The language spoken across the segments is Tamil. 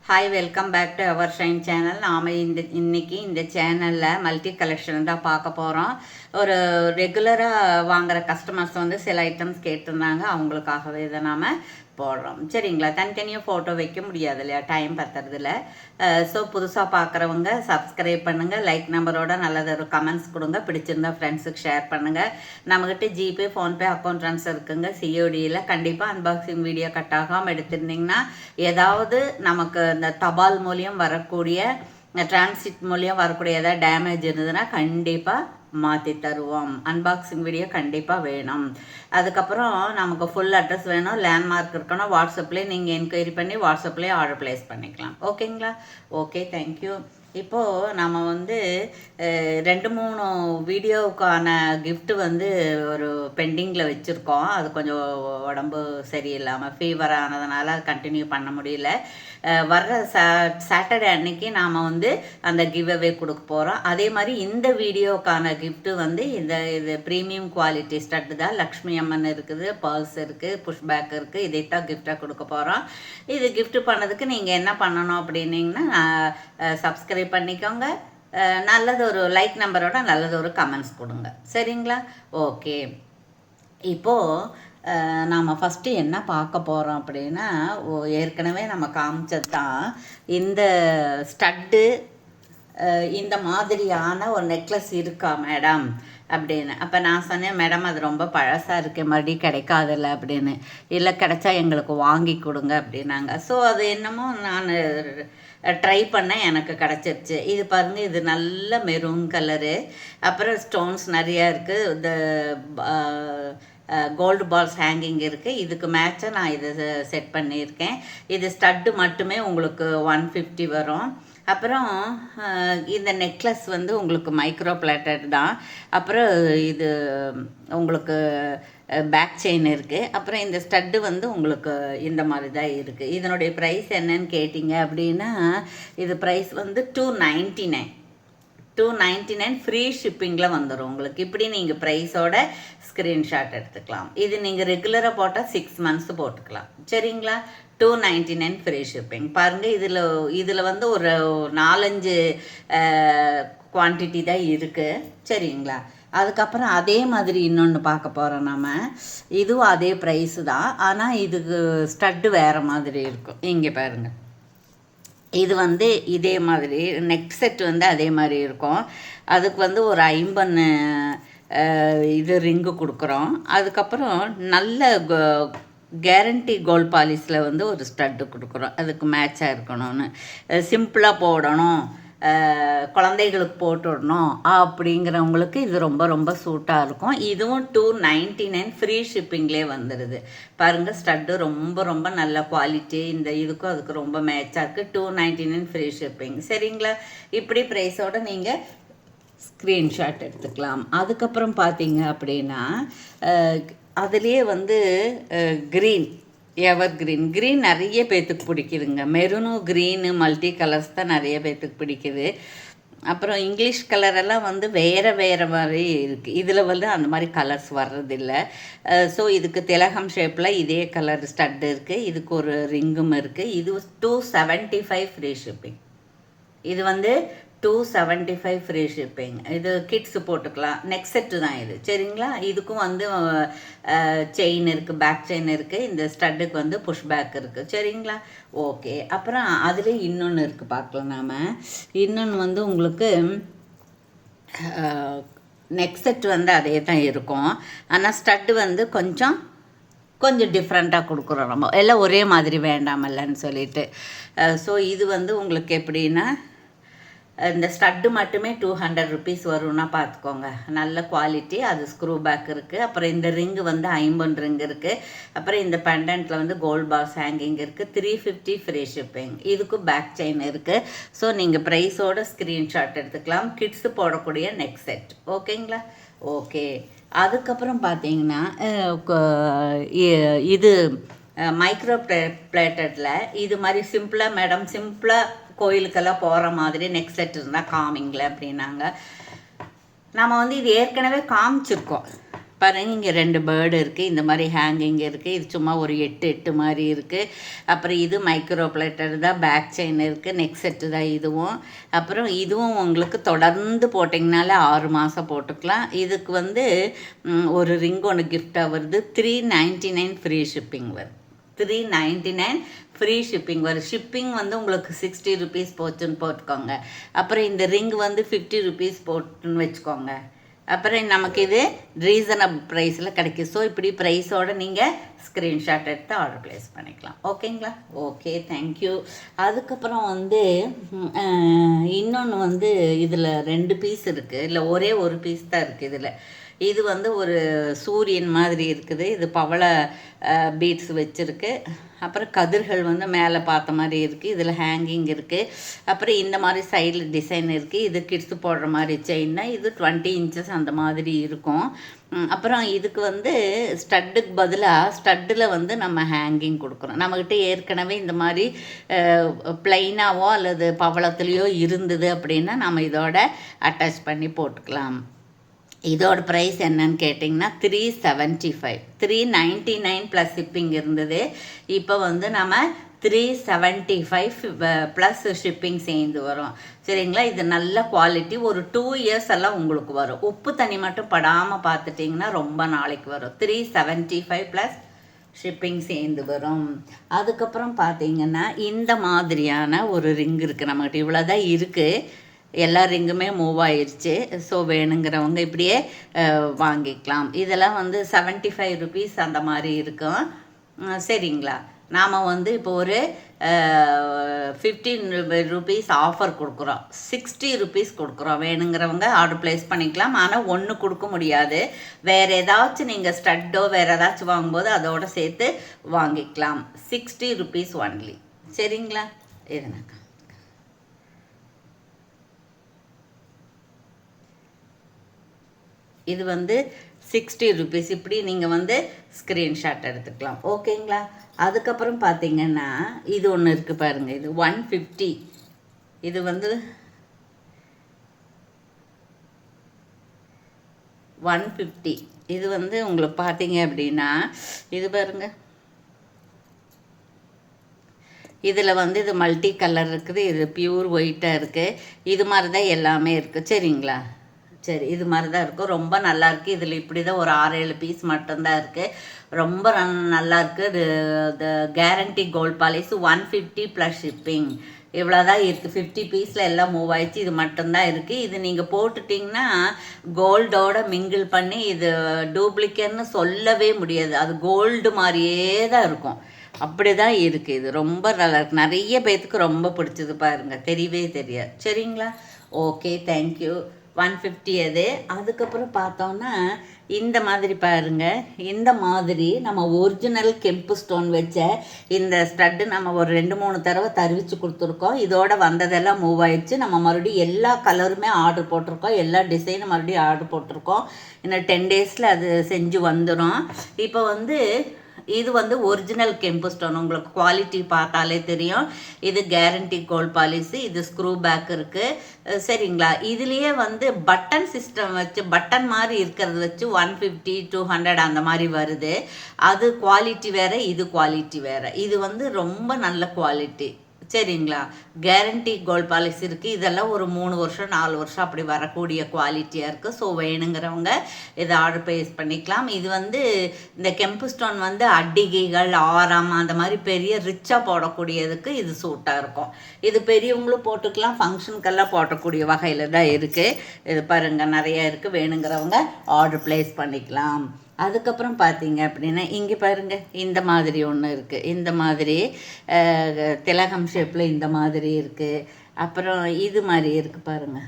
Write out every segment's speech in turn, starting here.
Hi, welcome back to our shine channel. நாம் இன்னைக்கு இந்த சேனலில் மல்டி கலெக்ஷன் தான் பார்க்க போகிறோம். ஒரு ரெகுலராக வாங்குகிற கஸ்டமர்ஸ் வந்து சில ஐட்டம்ஸ் கேட்டிருந்தாங்க, அவங்களுக்காகவே இதை நாம் போடுறோம். சரிங்களா? தனித்தனியாக ஃபோட்டோ வைக்க முடியாது இல்லையா, டைம் பத்துறதில்ல. ஸோ புதுசாக பார்க்குறவங்க சப்ஸ்கிரைப் பண்ணுங்கள், லைக் நம்பரோட நல்லது ஒரு கமெண்ட்ஸ் கொடுங்க, பிடிச்சிருந்தா ஃப்ரெண்ட்ஸுக்கு ஷேர் பண்ணுங்கள். நம்மக்கிட்ட ஜிபே, ஃபோன்பே அக்கௌண்ட் ட்ரான்ஸ்ஃபர் இருக்குங்க. சிஓடியில் கண்டிப்பாக அன்பாக்சிங் வீடியோ கட் ஆகாமல் எடுத்திருந்தீங்கன்னா ஏதாவது நமக்கு இந்த தபால் மூலியம் வரக்கூடிய டிரான்சிட் மூலியம் வரக்கூடிய ஏதாவது டேமேஜ் இருந்ததுன்னா கண்டிப்பாக மாற்றி தருவோம். அன்பாக்சிங் வீடியோ கண்டிப்பாக வேணும். அதுக்கப்புறம் நமக்கு ஃபுல் அட்ரஸ் வேணும், லேண்ட்மார்க் இருக்கணும். வாட்ஸ்அப்லேயே நீங்கள் என்கொயரி பண்ணி வாட்ஸ்அப்லேயே ஆர்டர் ப்ளேஸ் பண்ணிக்கலாம். ஓகேங்களா? Okay, thank you. இப்போது நம்ம வந்து 2-3 வீடியோவுக்கான கிஃப்ட்டு வந்து ஒரு பெண்டிங்கில் வச்சுருக்கோம். அது கொஞ்சம் உடம்பு சரியில்லாமல் ஃபீவர் ஆனதுனால அது கண்டினியூ பண்ண முடியல. வர்ற சாட்டர்டே அன்னைக்கு நாம் வந்து அந்த கிவ்அவே கொடுக்க போகிறோம். அதே மாதிரி இந்த வீடியோக்கான கிஃப்ட்டு வந்து இது ப்ரீமியம் குவாலிட்டி ஸ்டட்டு தான். லக்ஷ்மி அம்மன் இருக்குது, பர்ல்ஸ் இருக்குது, புஷ் பேக் இருக்குது. இதைத்தான் கிஃப்டாக கொடுக்க போகிறோம். இது கிஃப்ட் பண்ணதுக்கு நீங்கள் என்ன பண்ணணும் அப்படின்னீங்கன்னா, சப்ஸ்கிரைப் பண்ணிக்கோங்க, நல்லது ஒரு லைக் நம்பரோட நல்லது ஒரு கமெண்ட்ஸ் கொடுங்க. சரிங்களா? ஓகே. இப்போது நாம் ஃபஸ்ட்டு என்ன பார்க்க போகிறோம் அப்படின்னா, ஏற்கனவே நம்ம காமிச்சது தான் இந்த ஸ்டட்டு. இந்த மாதிரியான ஒரு நெக்லஸ் இருக்கா மேடம் அப்படின்னு. அப்போ நான் சொன்னேன், மேடம் அது ரொம்ப பழசாக இருக்கே, மறுபடியும் கிடைக்காதில்ல அப்படின்னு. இல்லை, கிடைச்சா எங்களுக்கு வாங்கி கொடுங்க அப்படின்னாங்க. ஸோ அது என்னமோ நான் ட்ரை பண்ணேன், எனக்கு கிடச்சிருச்சு. இது பாருங்கள், இது நல்ல மெரூன் கலரு. அப்புறம் ஸ்டோன்ஸ் நிறையா இருக்குது. இந்த கோல்டு பால்ஸ் ஹேங்கிங் இருக்குது. இதுக்கு மேட்சாக நான் இதை செட் பண்ணியிருக்கேன். இது ஸ்டட்டு மட்டுமே உங்களுக்கு 150 வரும். அப்புறம் இந்த நெக்லஸ் வந்து உங்களுக்கு மைக்ரோ பிளேட்டட் தான். அப்புறம் இது உங்களுக்கு பேக் செயின் இருக்குது. அப்புறம் இந்த ஸ்டட்டு வந்து உங்களுக்கு இந்த மாதிரி தான் இருக்குது. இதனுடைய ப்ரைஸ் என்னன்னு கேட்டிங்க அப்படின்னா, இது ப்ரைஸ் வந்து 299 ஃப்ரீ ஷிப்பிங்கில் வந்துடும் உங்களுக்கு. இப்படி நீங்கள் ப்ரைஸோட ஸ்க்ரீன்ஷாட் எடுத்துக்கலாம். இது நீங்கள் ரெகுலராக போட்டால் 6 months போட்டுக்கலாம். சரிங்களா? 299 ஃப்ரீ ஷிப்பிங். பாருங்கள், இதில் வந்து ஒரு 4-5 குவான்டிட்டி தான் இருக்குது. சரிங்களா? அதுக்கப்புறம் அதே மாதிரி இன்னொன்று பார்க்க போகிறோம் நம்ம. இதுவும் அதே ப்ரைஸு தான், ஆனால் இதுக்கு ஸ்டட்டு வேறு மாதிரி இருக்கும். இங்கே பாருங்கள், இது வந்து இதே மாதிரி நெக் செட் வந்து அதே மாதிரி இருக்கும். அதுக்கு வந்து ஒரு 50 இது ரிங்கு கொடுக்குறோம். அதுக்கப்புறம் நல்ல கேரண்டி கோல்ட் பாலிஷில் வந்து ஒரு ஸ்டட்டு கொடுக்குறோம். அதுக்கு மேட்சாக இருக்கணும்னு, சிம்பிளாக போடணும், குழந்தைகளுக்கு போட்டு விடணும் அப்படிங்கிறவங்களுக்கு இது ரொம்ப ரொம்ப சூட்டாக இருக்கும். இதுவும் 299 ஃப்ரீ ஷிப்பிங்லேயே வந்துடுது. பாருங்கள், ஸ்டட்டு ரொம்ப ரொம்ப நல்ல குவாலிட்டி. இந்த இதுக்கும் அதுக்கு ரொம்ப மேட்சாக இருக்குது. 299 ஃப்ரீ ஷிப்பிங். சரிங்களா? இப்படி ப்ரைஸோடு நீங்கள் ஸ்க்ரீன்ஷாட் எடுத்துக்கலாம். அதுக்கப்புறம் பார்த்தீங்க அப்படின்னா, அதுலேயே வந்து க்ரீன், எவர் க்ரீன் நிறைய பேர்த்துக்கு பிடிக்குதுங்க. மெரூனும் க்ரீனு மல்டி கலர்ஸ் தான் நிறைய பேர்த்துக்கு பிடிக்குது. அப்புறம் இங்கிலீஷ் கலரெல்லாம் வந்து வேறு மாதிரி இருக்குது. இதில் வந்து அந்த மாதிரி கலர்ஸ் வர்றதில்லை. ஸோ இதுக்கு திலகம் ஷேப்பில் இதே கலர் ஸ்டட்டு இருக்குது. இதுக்கு ஒரு ரிங்கும் இருக்குது. இது 275 ஃப்ரீ ஷிப்பிங். இது வந்து 275 ஃப்ரீ ஷிப்பிங். இது கிட்ஸு போட்டுக்கலாம். நெக் செட்டு தான் இது. சரிங்களா? இதுக்கும் வந்து செயின் இருக்குது, பேக் செயின் இருக்குது. இந்த ஸ்டட்டுக்கு வந்து புஷ் பேக் இருக்குது. சரிங்களா? ஓகே. அப்புறம் அதிலே இன்னொன்று இருக்குது, பார்க்கலாம் நாம். இன்னொன்று வந்து உங்களுக்கு நெக் செட் வந்து அதே தான் இருக்கும், ஆனால் ஸ்டட்டு வந்து கொஞ்சம் டிஃப்ரெண்ட்டாக கொடுக்குறோம். நம்ம எல்லாம் ஒரே மாதிரி வேண்டாமல்லன்னு சொல்லிட்டு. ஸோ இது வந்து உங்களுக்கு எப்படின்னா, இந்த ஸ்டட்டு மட்டுமே 200 rupees வரும்னா பார்த்துக்கோங்க. நல்ல குவாலிட்டி. அது ஸ்க்ரூ பேக் இருக்குது. அப்புறம் இந்த ரிங்கு வந்து 50 ரிங் இருக்குது. அப்புறம் இந்த பெண்டன்ட்டில் வந்து கோல்ட் பால்ஸ் ஹேங்கிங் இருக்குது. 350 ஃப்ரீ ஷிப்பிங். இதுக்கும் பேக் செயின் இருக்குது. ஸோ நீங்கள் ப்ரைஸோட ஸ்க்ரீன்ஷாட் எடுத்துக்கலாம். கிட்ஸு போடக்கூடிய நெக் செட். ஓகேங்களா? ஓகே. அதுக்கப்புறம் பார்த்தீங்கன்னா, இது மைக்ரோ பிளேட்டடில் இது மாதிரி சிம்பிளாக, மேடம் சிம்பிளாக கோயிலுக்கெல்லாம் போகிற மாதிரி நெக் செட் இருந்தால் காமிங்களேன் அப்படின்னாங்க. நம்ம வந்து இது ஏற்கனவே காமிச்சிருக்கோம். பாருங்க இங்கே 2 பேர்டு இருக்குது, இந்த மாதிரி ஹேங்கிங் இருக்குது. இது சும்மா ஒரு 8 மாதிரி இருக்குது. அப்புறம் இது மைக்ரோ பிளேட்டர் தான், பேக் செயின் இருக்குது, நெக் செட்டு தான் இதுவும். அப்புறம் இதுவும் உங்களுக்கு தொடர்ந்து போட்டிங்கனால 6 மாதம் போட்டுக்கலாம். இதுக்கு வந்து ஒரு ரிங் ஒன்று கிஃப்டாக வருது. 399 ஃப்ரீ ஷிப்பிங் வருது. 399 ஃப்ரீ ஷிப்பிங் வரும். ஷிப்பிங் வந்து உங்களுக்கு 60 ருபீஸ் போச்சுன்னு போட்டுக்கோங்க. அப்புறம் இந்த ரிங் வந்து 50 ருபீஸ் போட்டுன்னு வச்சுக்கோங்க. அப்புறம் நமக்கு இது ரீசனபிள் ப்ரைஸில் கிடைக்கும். ஸோ இப்படி ப்ரைஸோடு நீங்கள் ஸ்க்ரீன்ஷாட் எடுத்து ஆர்டர் ப்ளேஸ் பண்ணிக்கலாம். ஓகேங்களா? Okay, thank you. அதுக்கப்புறம் வந்து இன்னொன்று வந்து இதில் 2 பீஸ் இருக்குது, இல்லை ஒரே ஒரு பீஸ் தான் இருக்குது இதில். இது வந்து ஒரு சூரியன் மாதிரி இருக்குது. இது பவள பீட்ஸ் வச்சுருக்கு. அப்புறம் கதிர்கள் வந்து மேலே பார்த்த மாதிரி இருக்குது. இதில் ஹேங்கிங் இருக்குது. அப்புறம் இந்த மாதிரி சைடில் டிசைன் இருக்குது. இது கிட்ஸு போடுற மாதிரி செயின்னா இது 20 இன்ச்சஸ் அந்த மாதிரி இருக்கும். அப்புறம் இதுக்கு வந்து ஸ்டட்டுக்கு பதிலாக ஸ்டட்டில் வந்து நம்ம ஹேங்கிங் கொடுக்குறோம். நம்மக்கிட்ட ஏற்கனவே இந்த மாதிரி ப்ளைனாவோ அல்லது பவளத்துலேயோ இருந்தது அப்படின்னா நம்ம இதோட அட்டாச் பண்ணி போட்டுக்கலாம். இதோட ப்ரைஸ் என்னன்னு கேட்டிங்கன்னா 375. 399 ப்ளஸ் ஷிப்பிங் இருந்தது. இப்போ வந்து நம்ம 375 ப்ளஸ் ஷிப்பிங் சேர்ந்து வரும். சரிங்களா? இது நல்ல குவாலிட்டி. ஒரு 2 இயர்ஸ் எல்லாம் உங்களுக்கு வரும். உப்பு தண்ணி மட்டும் படாமல் பார்த்துட்டிங்கன்னா ரொம்ப நாளைக்கு வரும். 375 ப்ளஸ் ஷிப்பிங் சேர்ந்து வரும். அதுக்கப்புறம் பார்த்தீங்கன்னா இந்த மாதிரியான ஒரு ரிங் இருக்குது நம்மகிட்ட. இவ்வளோ தான் இருக்குது. எல்லா ரிங்குமே மூவ் ஆயிடுச்சு. ஸோ வேணுங்கிறவங்க இப்படியே வாங்கிக்கலாம். இதெல்லாம் வந்து 75 ருபீஸ் அந்த மாதிரி இருக்கும். சரிங்களா? நாம் வந்து இப்போ ஒரு 15 ருபீஸ் ஆஃபர் கொடுக்குறோம். 60 ருபீஸ் கொடுக்குறோம். வேணுங்கிறவங்க ஆர்டர் ப்ளேஸ் பண்ணிக்கலாம். ஆனால் ஒன்று கொடுக்க முடியாது. வேறு ஏதாச்சும் நீங்கள் ஸ்டட்டோ வேறு ஏதாச்சும் வாங்கும்போது அதோடு சேர்த்து வாங்கிக்கலாம். 60 ருபீஸ் ஒன்லி. சரிங்களா? இதுனாக்கா இது வந்து 60 ருபீஸ். இப்படி நீங்கள் வந்து ஸ்க்ரீன்ஷாட் எடுத்துக்கலாம். ஓகேங்களா? அதுக்கப்புறம் பார்த்தீங்கன்னா இது ஒன்று இருக்குது பாருங்கள். இது 150. இது வந்து 150. இது வந்து உங்களுக்கு பார்த்தீங்க அப்படின்னா இது பாருங்கள். இதில் வந்து இது மல்டி கலர் இருக்குது. இது பியூர் ஒயிட்டாக இருக்குது. இது மாதிரி தான் எல்லாமே இருக்குது. சரிங்களா? சரி, இது மாதிரி தான் இருக்கும். ரொம்ப நல்லாயிருக்கு. இதில் இப்படி தான் ஒரு 6-7 பீஸ் மட்டும்தான் இருக்குது. ரொம்ப நல்லாயிருக்கு. இது guarantee gold polish 150 plus shipping. இவ்வளோ தான் இருக்குது. 50 பீஸில் எல்லாம் மூவ் ஆயிடுச்சு. இது மட்டும்தான் இருக்குது. இது நீங்கள் போட்டுட்டிங்கன்னா கோல்டோட மிங்கிள் பண்ணி இது டூப்ளிகேட்னு சொல்லவே முடியாது. அது கோல்டு மாதிரியே தான் இருக்கும். அப்படி தான் இருக்குது. இது ரொம்ப நல்லாயிருக்கு. நிறைய பேர்த்துக்கு ரொம்ப பிடிச்சது பாருங்கள். தெரியவே தெரியாது. சரிங்களா? Okay, thank you. 150 அது. அதுக்கப்புறம் பார்த்தோன்னா இந்த மாதிரி பாருங்கள். இந்த மாதிரி நம்ம ஒரிஜினல் கெம்பு ஸ்டோன் வச்ச இந்த ஸ்டட்டு நம்ம ஒரு 2-3 தடவை தருவிச்சு கொடுத்துருக்கோம். இதோட வந்ததெல்லாம் மூவ் ஆயிடுச்சு. நம்ம மறுபடியும் எல்லா கலருமே ஆர்டர் போட்டிருக்கோம். எல்லா டிசைனும் மறுபடியும் ஆர்டர் போட்டிருக்கோம். இன்னும் 10 டேஸில் அது செஞ்சு வந்துடும். இப்போ வந்து இது வந்து ஒரிஜினல் கெம்பு ஸ்டோன். உங்களுக்கு குவாலிட்டி பார்த்தாலே தெரியும். இது கேரண்டி கோல்ட் பாலிஷ். இது ஸ்க்ரூ பேக் இருக்குது. சரிங்களா? இதுலேயே வந்து பட்டன் சிஸ்டம் வச்சு பட்டன் மாதிரி இருக்கிறது வச்சு 150, 200 அந்த மாதிரி வருது. அது குவாலிட்டி வேறு, இது குவாலிட்டி வேறு. இது வந்து ரொம்ப நல்ல குவாலிட்டி. சரிங்களா? கேரண்டி கோல்ட் பாலிஷ் இருக்குது. இதெல்லாம் ஒரு 3 வருஷம் 4 வருஷம் அப்படி வரக்கூடிய குவாலிட்டியாக இருக்குது. ஸோ வேணுங்கிறவங்க இதை ஆர்டர் ப்ளேஸ் பண்ணிக்கலாம். இது வந்து இந்த கெம்பு ஸ்டோன் வந்து அடிகைகள், ஆரம் அந்த மாதிரி பெரிய ரிச்சாக போடக்கூடியதுக்கு இது சூட்டாக இருக்கும். இது பெரியவங்களும் போட்டுக்கலாம், ஃபங்க்ஷனுக்கெல்லாம் போடக்கூடிய வகையில் தான் இருக்குது. இது பாருங்கள், நிறையா இருக்குது. வேணுங்கிறவங்க ஆர்டர் ப்ளேஸ் பண்ணிக்கலாம். அதுக்கப்புறம் பார்த்தீங்க அப்படின்னா இங்கே பாருங்கள், இந்த மாதிரி ஒன்று இருக்குது. இந்த மாதிரி திலகம் ஷேப்பில் இந்த மாதிரி இருக்குது. அப்புறம் இது மாதிரி இருக்குது பாருங்கள்.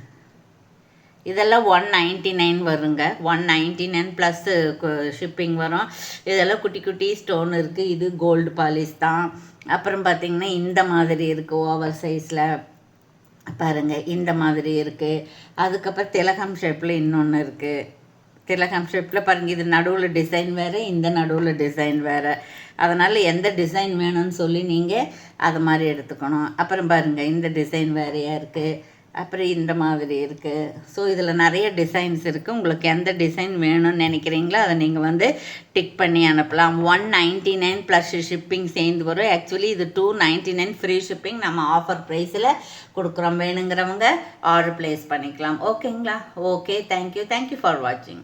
இதெல்லாம் 199 வருங்க. 199 ப்ளஸ் ஷிப்பிங் வரும். இதெல்லாம் குட்டி குட்டி ஸ்டோன் இருக்குது. இது கோல்டு பாலிஷ் தான். அப்புறம் பார்த்திங்கன்னா இந்த மாதிரி இருக்குது ஓவர் சைஸில் பாருங்கள். இந்த மாதிரி இருக்குது. அதுக்கப்புறம் திலகம் ஷேப்பில் இன்னொன்று இருக்குது. திலகம் ஷேப்பில் பாருங்கள். இது நடுவில் டிசைன் வேறு, இந்த நடுவில் டிசைன் வேறு. அதனால் எந்த டிசைன் வேணும்னு சொல்லி நீங்கள் அது மாதிரி எடுத்துக்கணும். அப்புறம் பாருங்கள், இந்த டிசைன் வேறையாக இருக்குது. அப்புறம் இந்த மாதிரி இருக்குது. ஸோ இதில் நிறைய டிசைன்ஸ் இருக்குது. உங்களுக்கு எந்த டிசைன் வேணும்னு நினைக்கிறீங்களோ அதை நீங்கள் வந்து டிக் பண்ணி அனுப்பலாம். 199 ப்ளஸ் ஷிப்பிங் சேர்ந்து வரும். ஆக்சுவலி இது 299 ஃப்ரீ ஷிப்பிங் நம்ம ஆஃபர் ப்ரைஸில் கொடுக்குறோம். வேணுங்கிறவங்க ஆர்டர் ப்ளேஸ் பண்ணிக்கலாம். ஓகேங்களா? ஓகே, தேங்க்யூ ஃபார் வாட்சிங்.